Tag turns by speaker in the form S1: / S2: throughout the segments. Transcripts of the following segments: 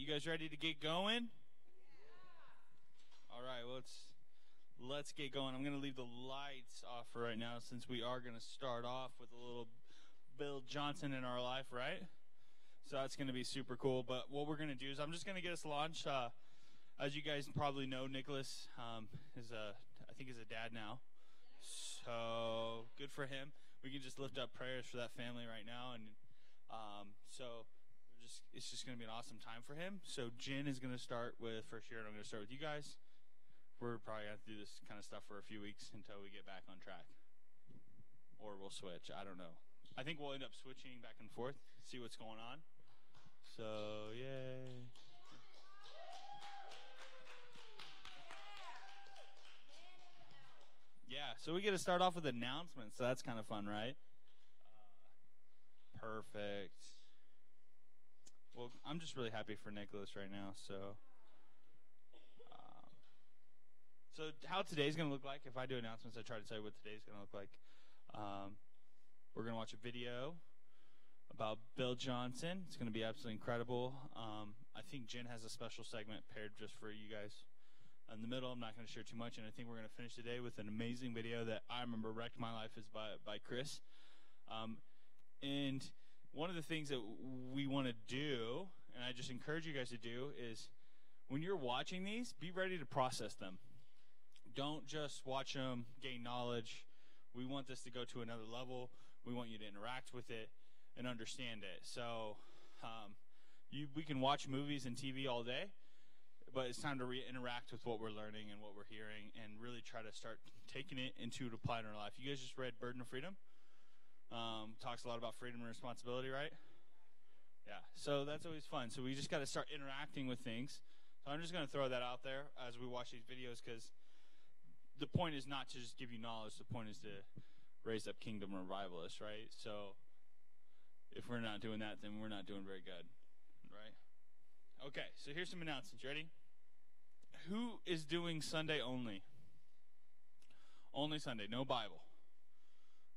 S1: You guys ready to get going? All right, well, let's get going. I'm going to leave the lights off for right now since we are going to start off with a little Bill Johnson in our life, right? So that's going to be super cool. But what we're going to do is I'm just going to get us launched. As you guys probably know, Nicholas I think is a dad now. So good for him. We can just lift up prayers for that family right now, and it's just going to be an awesome time for him. So Jen is going to start with first year, and I'm going to start with you guys. We're probably going to have to do this kind of stuff for a few weeks until we get back on track, or we'll switch. I don't know. I think we'll end up switching back and forth, see what's going on. So yay. Yeah, so we get to start off with announcements, so that's kind of fun, right? Perfect. Well, I'm just really happy for Nicholas right now, so how today's going to look like, if I do announcements, I try to tell you what today's going to look like. We're going to watch a video about Bill Johnson. It's going to be absolutely incredible. I think Jen has a special segment paired just for you guys. In the middle, I'm not going to share too much, and I think we're going to finish today with an amazing video that I remember wrecked my life is by Chris. And one of the things that we want to do, and I just encourage you guys to do, is when you're watching these, be ready to process them. Don't just watch them, gain knowledge. We want this to go to another level. We want you to interact with it and understand it. So we can watch movies and TV all day, but it's time to interact with what we're learning and what we're hearing and really try to start taking it into to apply in our life. You guys just read Burden of Freedom. Talks a lot about freedom and responsibility, right? Yeah, so that's always fun. So we just got to start interacting with things. So I'm just going to throw that out there as we watch these videos, because the point is not to just give you knowledge. The point is to raise up kingdom revivalists, right? So if we're not doing that, then we're not doing very good, right? Okay, so here's some announcements. Ready? Who is doing Sunday only? Only Sunday, no Bible.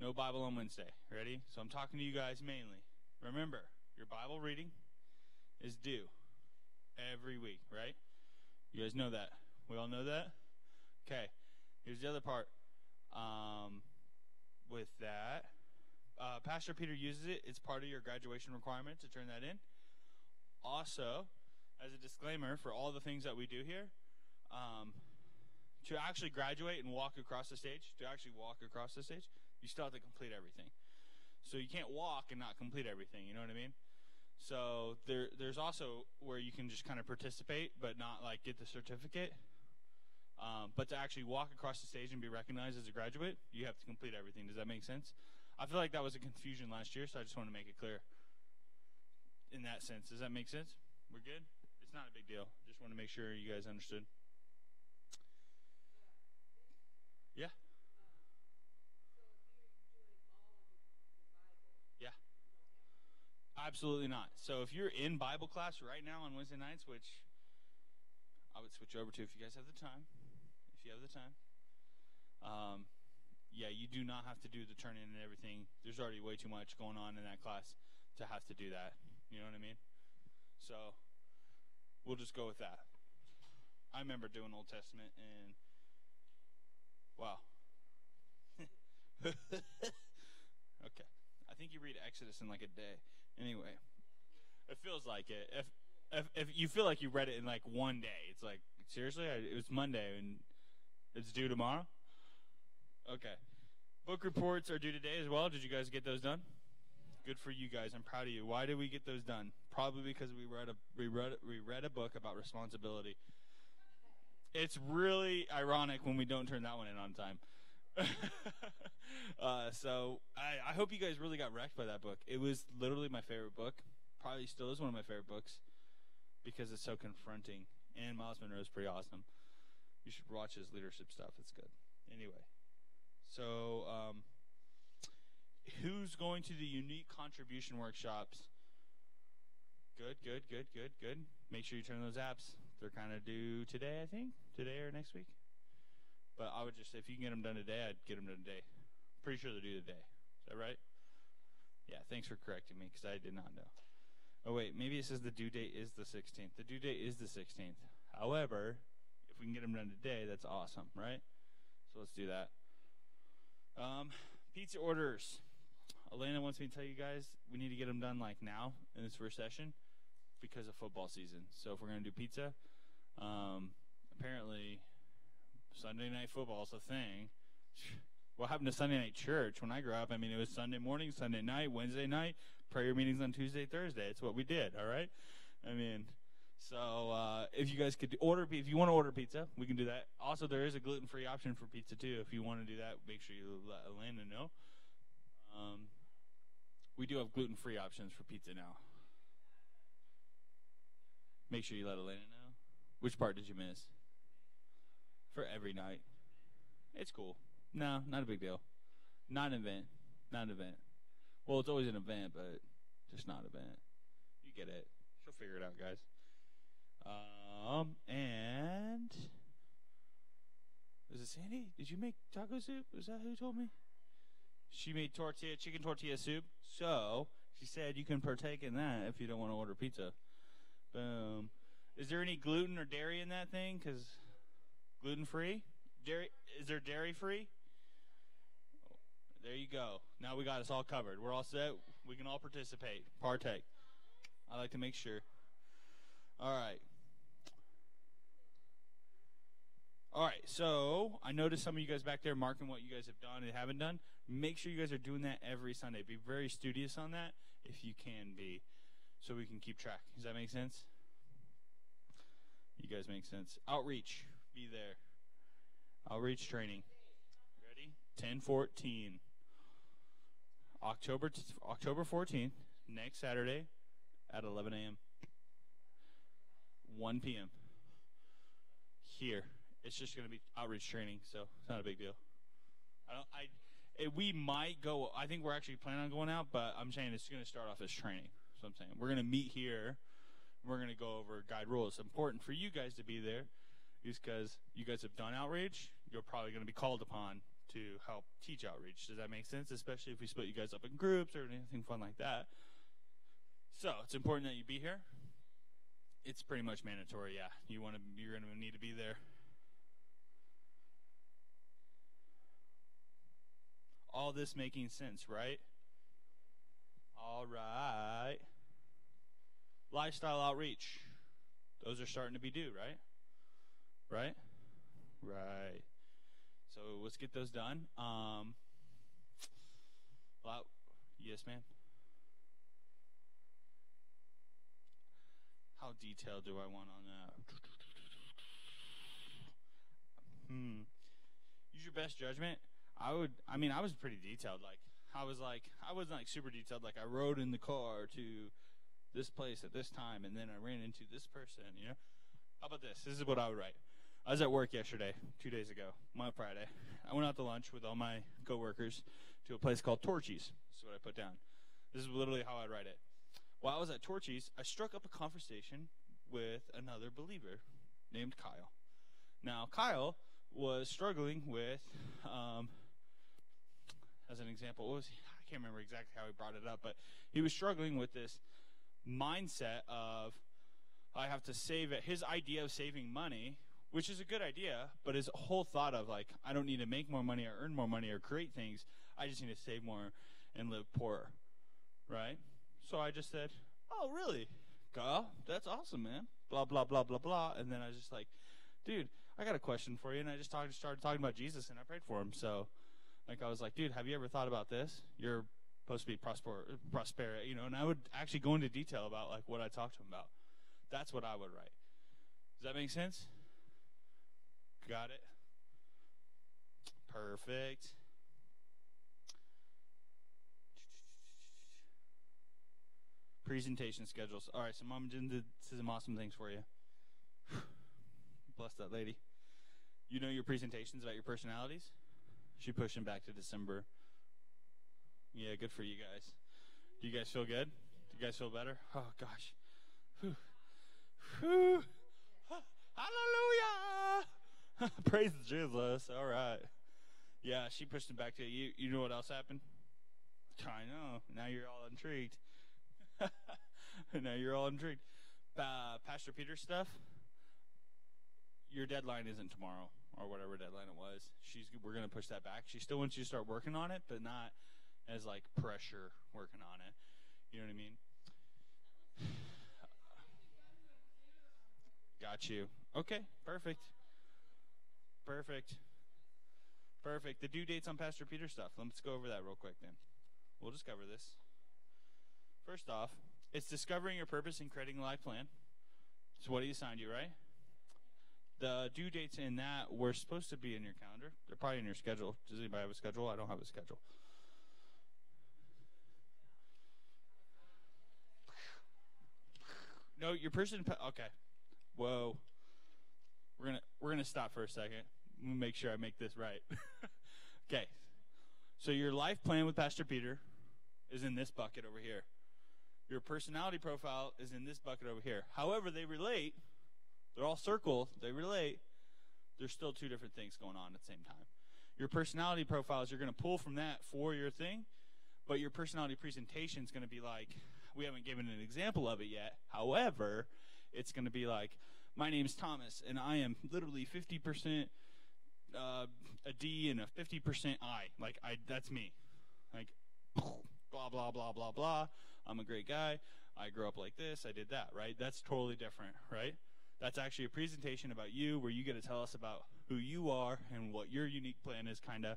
S1: No Bible on Wednesday. Ready? So I'm talking to you guys mainly. Remember, your Bible reading is due every week, right? You guys know that. We all know that? Okay. Here's the other part. With that, Pastor Peter uses it. It's part of your graduation requirement to turn that in. Also, as a disclaimer for all the things that we do here, to actually graduate and walk across the stage, you still have to complete everything. So you can't walk and not complete everything, you know what I mean? So there's also where you can just kind of participate but not like get the certificate. But to actually walk across the stage and be recognized as a graduate, you have to complete everything. Does that make sense? I feel like that was a confusion last year, so I just want to make it clear in that sense. Does that make sense? We're good? It's not a big deal. Just want to make sure you guys understood. Yeah. Yeah. Absolutely not. So if you're in Bible class right now on Wednesday nights, which I would switch over to if you guys have the time. If you have the time. Yeah, you do not have to do the turn-in and everything. There's already way too much going on in that class to have to do that. You know what I mean? So we'll just go with that. I remember doing Old Testament and wow. Okay. I think you read Exodus in like a day. Anyway, it feels like it. If you feel like you read it in like one day, it's like, seriously? It was Monday and it's due tomorrow? Okay. Book reports are due today as well. Did you guys get those done? Good for you guys. I'm proud of you. Why did we get those done? Probably because we read a book about responsibility. It's really ironic when we don't turn that one in on time. So I hope you guys really got wrecked by that book. It was literally my favorite book. Probably still is one of my favorite books because it's so confronting. And Miles Monroe is pretty awesome. You should watch his leadership stuff. It's good. Anyway, so who's going to the unique contribution workshops? Good. Make sure you turn those apps. They're kind of due today, I think. Today or next week. But I would just say if you can get them done today, I'd get them done today. Pretty sure they're due today. Is that right? Yeah, thanks for correcting me because I did not know. Oh, wait, maybe it says the due date is the 16th. The due date is the 16th. However, if we can get them done today, that's awesome, right? So let's do that. Pizza orders. Elena wants me to tell you guys we need to get them done like now in this first session because of football season. So if we're going to do pizza, apparently Sunday night football is a thing. What happened to Sunday night church? When I grew up, I mean, it was Sunday morning, Sunday night, Wednesday night, prayer meetings on Tuesday, Thursday. It's what we did, all right? I mean, so if you guys could if you want to order pizza, we can do that. Also, there is a gluten-free option for pizza, too. If you want to do that, make sure you let Elena know. We do have gluten-free options for pizza now. Make sure you let Elena know. Which part did you miss? For every night. It's cool. No, not a big deal. Not an event. Not an event. Well, it's always an event, but just not an event. You get it. She'll figure it out, guys. And was it Sandy? Did you make taco soup? Was that who told me? She made chicken tortilla soup. So she said you can partake in that if you don't want to order pizza. Boom. Is there any gluten or dairy in that thing? Because gluten-free? Dairy? Is there dairy-free? There you go. Now we got us all covered. We're all set. We can all partake. I like to make sure. All right. All right, so I noticed some of you guys back there marking what you guys have done and haven't done. Make sure you guys are doing that every Sunday. Be very studious on that if you can be, so we can keep track. Does that make sense? You guys make sense. Outreach. Be there. Outreach training. Ready? 10/14. October 14th, next Saturday at 11 a.m. 1 p.m. Here. It's just going to be outreach training, so it's not a big deal. We might go. I think we're actually planning on going out, but I'm saying it's going to start off as training. So I'm saying we're going to meet here. We're going to go over guide rules. It's important for you guys to be there, is because you guys have done outreach. You're probably going to be called upon to help teach outreach. Does that make sense? Especially if we split you guys up in groups or anything fun like that. So it's important that you be here. It's pretty much mandatory. Yeah, you're going to need to be there. All this making sense, right? All right. Lifestyle outreach. Those are starting to be due, right? Right? Right. So let's get those done. Yes, ma'am. How detailed do I want on that? Use your best judgment. I was pretty detailed. I wasn't like super detailed. Like I rode in the car to this place at this time, and then I ran into this person, you know? How about this? This is what I would write. I was at work yesterday, 2 days ago, Friday. I went out to lunch with all my coworkers to a place called Torchy's. This is what I put down. This is literally how I'd write it. While I was at Torchy's, I struck up a conversation with another believer named Kyle. Now, Kyle was struggling with, as an example, I can't remember exactly how he brought it up, but he was struggling with this mindset of, I have to save it. His idea of saving money, which is a good idea, but his whole thought of like, I don't need to make more money or earn more money or create things. I just need to save more and live poorer, right? So I just said, oh, really? Kyle, that's awesome, man. Blah, blah, blah, blah, blah. And then I was just like, dude, I got a question for you. And I just started talking about Jesus, and I prayed for him. So I was like, dude, have you ever thought about this? You're supposed to be prosperity, you know, and I would actually go into detail about like what I talked to him about. That's what I would write. Does that make sense? Got it? Perfect. Presentation schedules. All right, so Mom did some awesome things for you. Bless that lady. You know your presentations about your personalities? She pushed them back to December. Yeah, good for you guys. Do you guys feel good? Do you guys feel better? Oh, gosh. Whew. Whew. Hallelujah! Praise Jesus. All right. Yeah, she pushed them back to you. You know what else happened? I know. Now you're all intrigued. Now you're all intrigued. Pastor Peter's stuff. Your deadline isn't tomorrow or whatever deadline it was. We're gonna push that back. She still wants you to start working on it, but not as like pressure working on it. You know what I mean? Got you. Okay, perfect. Perfect. Perfect. The due dates on Pastor Peter stuff. Let's go over that real quick then. We'll just cover this. First off, it's discovering your purpose and creating a life plan. So what he assigned you, right? The due dates in that were supposed to be in your calendar. They're probably in your schedule. Does anybody have a schedule? I don't have a schedule. No, your person. Okay. Whoa. We're gonna stop for a second. Let me make sure I make this right. Okay. So your life plan with Pastor Peter is in this bucket over here. Your personality profile is in this bucket over here. However, they relate. They're all circled. They relate. There's still two different things going on at the same time. Your personality profiles, you're going to pull from that for your thing, but your personality presentation is going to be like, we haven't given an example of it yet. However, it's going to be like, my name's Thomas, and I am literally 50% a D and a 50% I. Like, that's me. Like, blah, blah, blah, blah, blah. I'm a great guy. I grew up like this. I did that, right? That's totally different, right? That's actually a presentation about you where you get to tell us about who you are and what your unique plan is, kind of.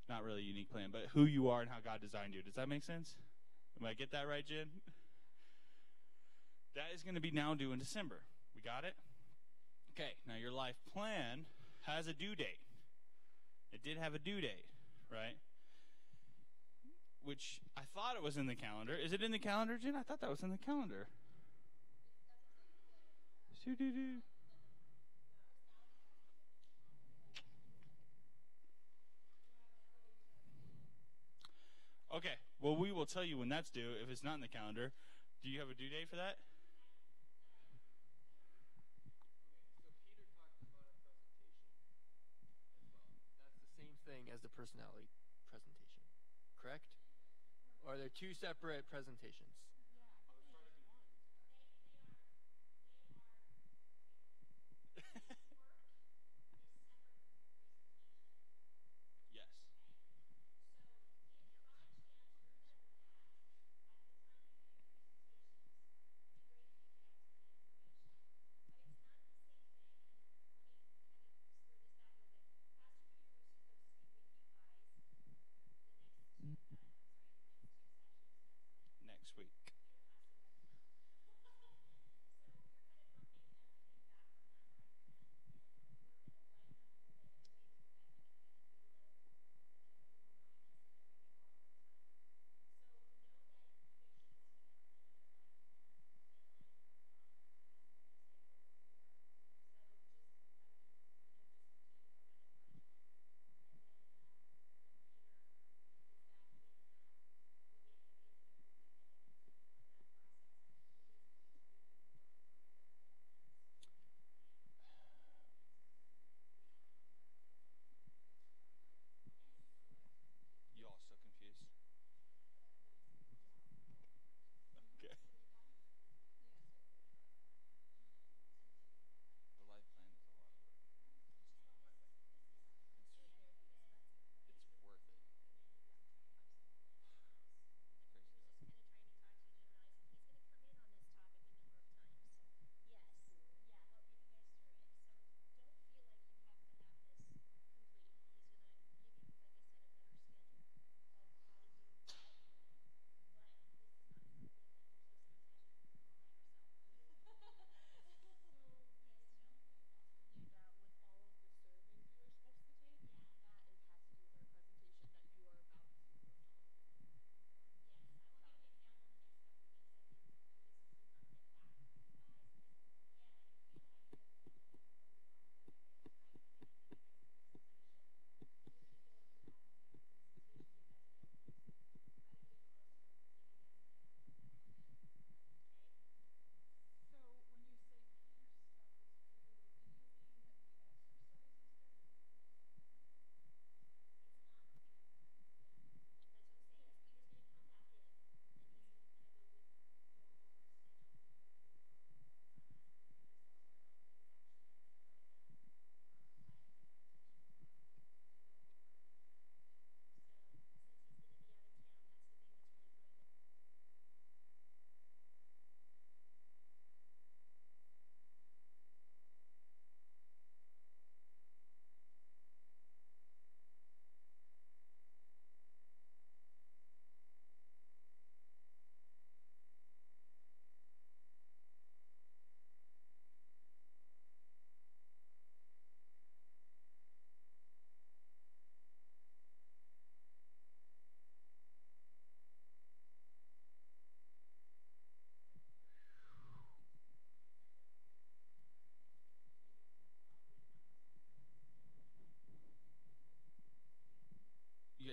S1: Not really a unique plan, but who you are and how God designed you. Does that make sense? Am I get that right, Jen? That is going to be now due in December. We got it? Okay, now your life plan has a due date. It did have a due date, right? Which I thought it was in the calendar. Is it in the calendar, Jen? I thought that was in the calendar. Okay, well, we will tell you when that's due if it's not in the calendar. Do you have a due date for that?
S2: Thing as the personality presentation, correct? Or are there two separate presentations?
S1: Yes. Next week.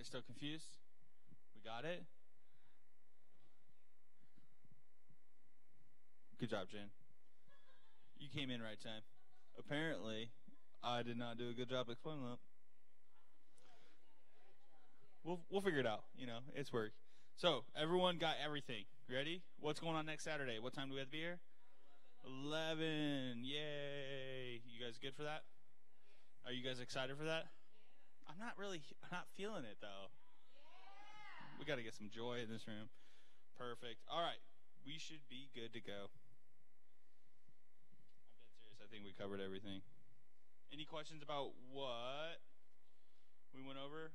S1: guys still confused? We got it? Good job, Jen. You came in right time. Apparently, I did not do a good job explaining that. We'll figure it out. You know, it's work. So everyone got everything ready. What's going on next Saturday? What time do we have to be here? 11. Yay! You guys good for that? Are you guys excited for that? I'm not feeling it though. We got to get some joy in this room. Perfect. All right, we should be good to go. I'm dead serious. I think we covered everything. Any questions about what we went over?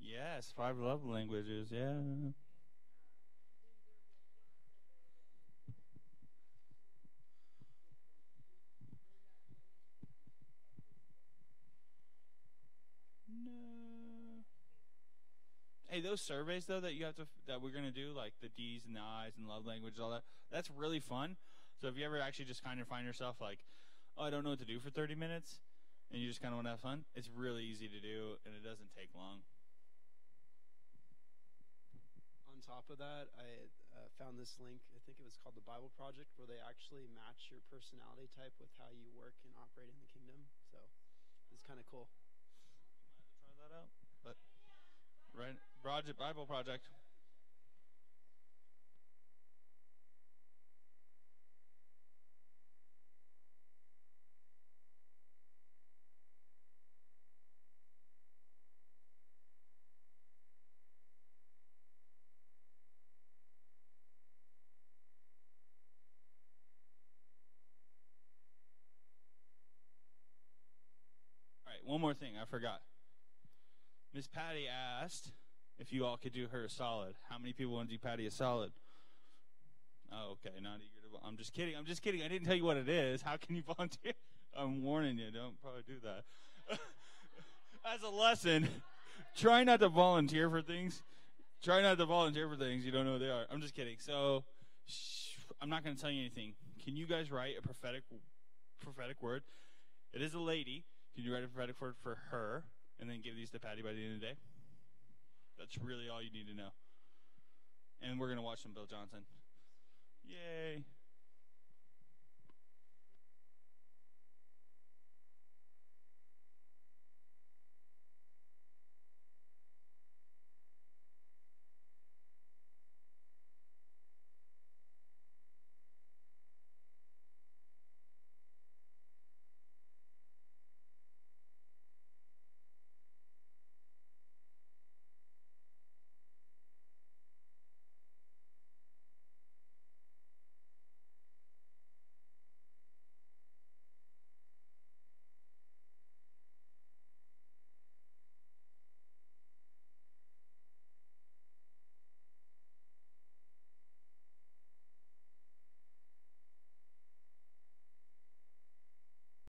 S1: Yes, 5 love languages. Yeah. No. Hey, those surveys though that we're gonna do, like the D's and the I's and love language, all that. That's really fun. So if you ever actually just kind of find yourself like, oh, I don't know what to do for 30 minutes, and you just kind of want to have fun, it's really easy to do, and it doesn't take long.
S3: On top of that, I found this link. I think it was called the Bible Project, where they actually match your personality type with how you work and operate in the kingdom. So it's kind of cool.
S1: Might have to try that out. But right, Bible Project. All right, one more thing I forgot. Miss Patty asked if you all could do her a solid. How many people want to do Patty a solid? Oh, okay, not eager to. I'm just kidding. I didn't tell you what it is. How can you volunteer? I'm warning you. Don't probably do that. As a lesson, try not to volunteer for things. Try not to volunteer for things you don't know what they are. I'm just kidding. So, I'm not going to tell you anything. Can you guys write a prophetic word? It is a lady. Can you write a prophetic word for her and then give these to Patty by the end of the day? That's really all you need to know. And we're going to watch some Bill Johnson. Yay.